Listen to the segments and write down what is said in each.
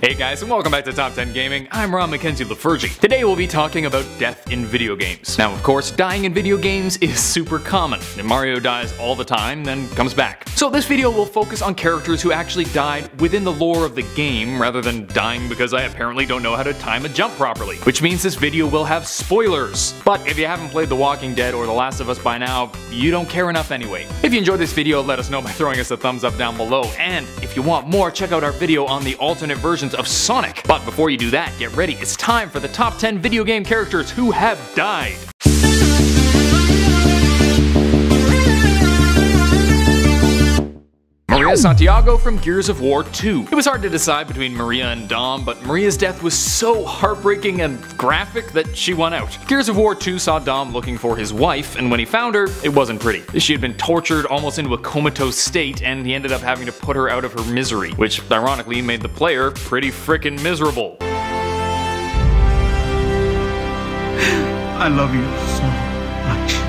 Hey guys, and welcome back to Top 10 Gaming. I'm Ron Mackenzie Lafergie. Today we'll be talking about death in video games. Now, of course, dying in video games is super common. And Mario dies all the time, then comes back. So this video will focus on characters who actually died within the lore of the game, rather than dying because I apparently don't know how to time a jump properly. Which means this video will have spoilers. But if you haven't played The Walking Dead or The Last of Us by now, you don't care enough anyway. If you enjoyed this video, let us know by throwing us a thumbs up down below. And if you want more, check out our video on the alternate versions of Sonic. But before you do that, get ready, it's time for the top 10 video game characters who have died. Maria Santiago from Gears of War 2. It was hard to decide between Maria and Dom, but Maria's death was so heartbreaking and graphic that she won out. Gears of War 2 saw Dom looking for his wife, and when he found her, it wasn't pretty. She had been tortured almost into a comatose state, and he ended up having to put her out of her misery, which ironically made the player pretty frickin' miserable. I love you so much.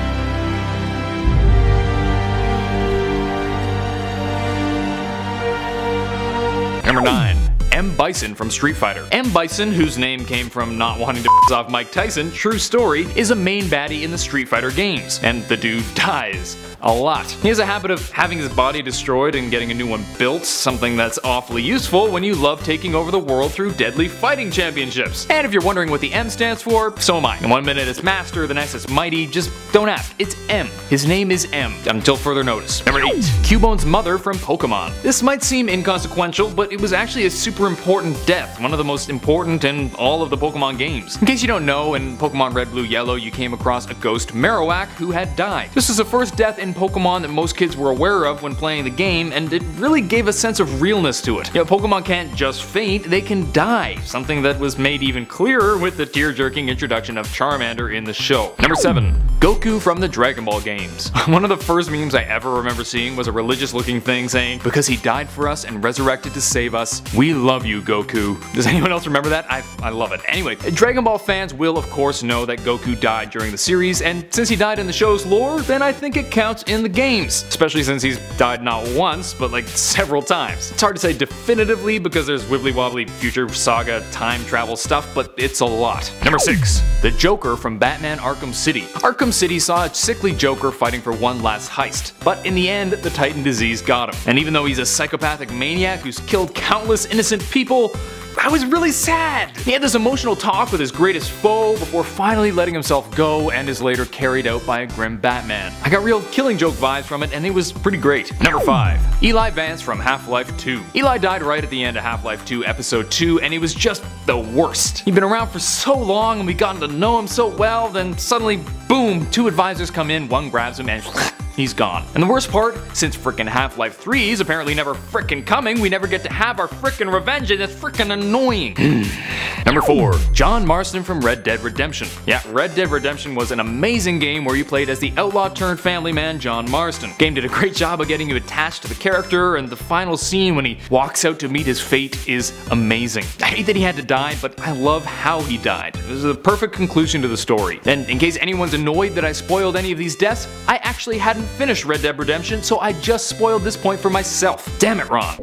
Number 9. M. Bison from Street Fighter. M. Bison, whose name came from not wanting to piss off Mike Tyson, true story, is a main baddie in the Street Fighter games, and the dude dies a lot. He has a habit of having his body destroyed and getting a new one built, something that's awfully useful when you love taking over the world through deadly fighting championships. And if you're wondering what the M stands for, so am I. In one minute it's Master, the next it's Mighty, just don't ask, it's M. His name is M, until further notice. Number 8. Cubone's mother from Pokemon. This might seem inconsequential, but it was actually a super important death, one of the most important in all of the Pokemon games. In case you don't know, in Pokemon Red, Blue, Yellow, you came across a ghost Marowak who had died. This was the first death in Pokemon that most kids were aware of when playing the game, and it really gave a sense of realness to it. Pokemon can't just faint, they can die, something that was made even clearer with the tear-jerking introduction of Charmander in the show. Number 7. Goku from the Dragon Ball games. One of the first memes I ever remember seeing was a religious-looking thing saying, "Because he died for us and resurrected to save us, we love you, Goku." Does anyone else remember that? I love it. Anyway, Dragon Ball fans will of course know that Goku died during the series, and since he died in the show's lore, then I think it counts in the games. Especially since he's died not once, but like several times. It's hard to say definitively because there's wibbly-wobbly future saga time travel stuff, but it's a lot. Number 6. The Joker from Batman Arkham City. Arkham City saw a sickly Joker fighting for one last heist, but in the end, the Titan disease got him. And even though he's a psychopathic maniac who's killed countless innocent people, I was really sad! He had this emotional talk with his greatest foe before finally letting himself go and is later carried out by a grim Batman. I got real Killing Joke vibes from it and it was pretty great. Number 5. Eli Vance from Half-Life 2. Eli died right at the end of Half-Life 2 Episode 2 and he was just the worst. He'd been around for so long and we'd gotten to know him so well, then suddenly, boom, 2 advisors come in, one grabs him and he's gone. And the worst part, since frickin' Half-Life 3 is apparently never frickin' coming, we never get to have our frickin' revenge and it's frickin' annoying. Number 4. John Marston from Red Dead Redemption. Yeah, Red Dead Redemption was an amazing game where you played as the outlaw turned family man John Marston. Game did a great job of getting you attached to the character, and the final scene when he walks out to meet his fate is amazing. I hate that he had to die, but I love how he died. It was a perfect conclusion to the story. And in case anyone's annoyed that I spoiled any of these deaths, I actually hadn't finished Red Dead Redemption, so I just spoiled this point for myself. Damn it, Ron.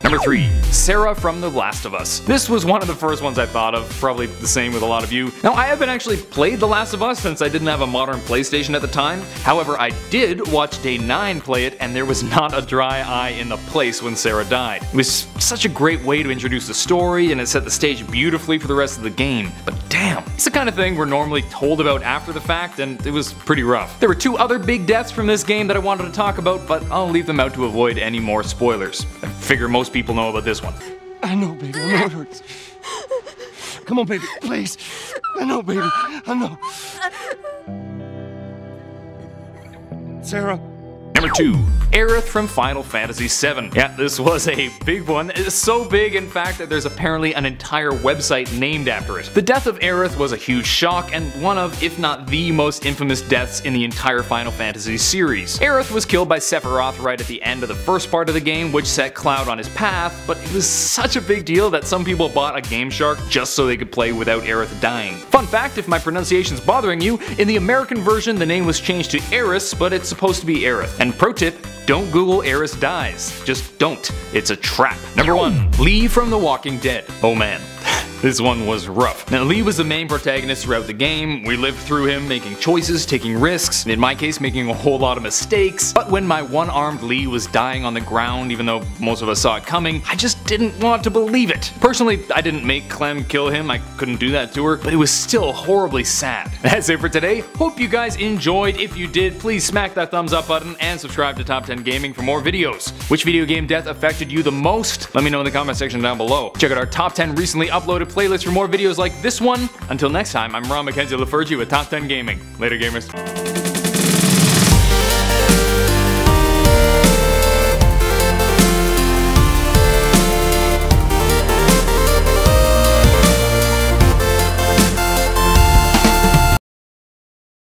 Number 3. Sarah from The Last of Us. This was one of the first ones I thought of, probably the same with a lot of you. Now, I haven't actually played The Last of Us since I didn't have a modern PlayStation at the time. However, I did watch Day 9 play it, and there was not a dry eye in the place when Sarah died. It was such a great way to introduce the story, and it set the stage beautifully for the rest of the game. But damn, it's the kind of thing we're normally told about after the fact, and it was pretty rough. There were 2 other big deaths from this game that I wanted to talk about, but I'll leave them out to avoid any more spoilers. I figure most people know about this one. I know, baby. I know it hurts. Come on, baby. Please. I know, baby. I know. Sarah. Number 2. Aerith from Final Fantasy VII. Yeah, this was a big one. It's so big, in fact, that there's apparently an entire website named after it. The death of Aerith was a huge shock and one of, if not the most infamous deaths in the entire Final Fantasy series. Aerith was killed by Sephiroth right at the end of the first part of the game, which set Cloud on his path, but it was such a big deal that some people bought a Game Shark just so they could play without Aerith dying. Fun Fun fact, if my pronunciation's bothering you, in the American version the name was changed to Aerith, but it's supposed to be Aerith. And pro tip, don't Google Aerith dies. Just don't. It's a trap. Number 1. Lee from The Walking Dead. Oh man. This one was rough. Now, Lee was the main protagonist throughout the game. We lived through him making choices, taking risks, in my case making a whole lot of mistakes. But when my one-armed Lee was dying on the ground, even though most of us saw it coming, I just didn't want to believe it. Personally, I didn't make Clem kill him, I couldn't do that to her, but it was still horribly sad. That's it for today. Hope you guys enjoyed. If you did, please smack that thumbs up button and subscribe to Top 10 Gaming for more videos. Which video game death affected you the most? Let me know in the comment section down below. Check out our Top 10 recently uploaded playlist for more videos like this one. Until next time, I'm Ron Mackenzie Lafergie with Top 10 Gaming. Later, gamers.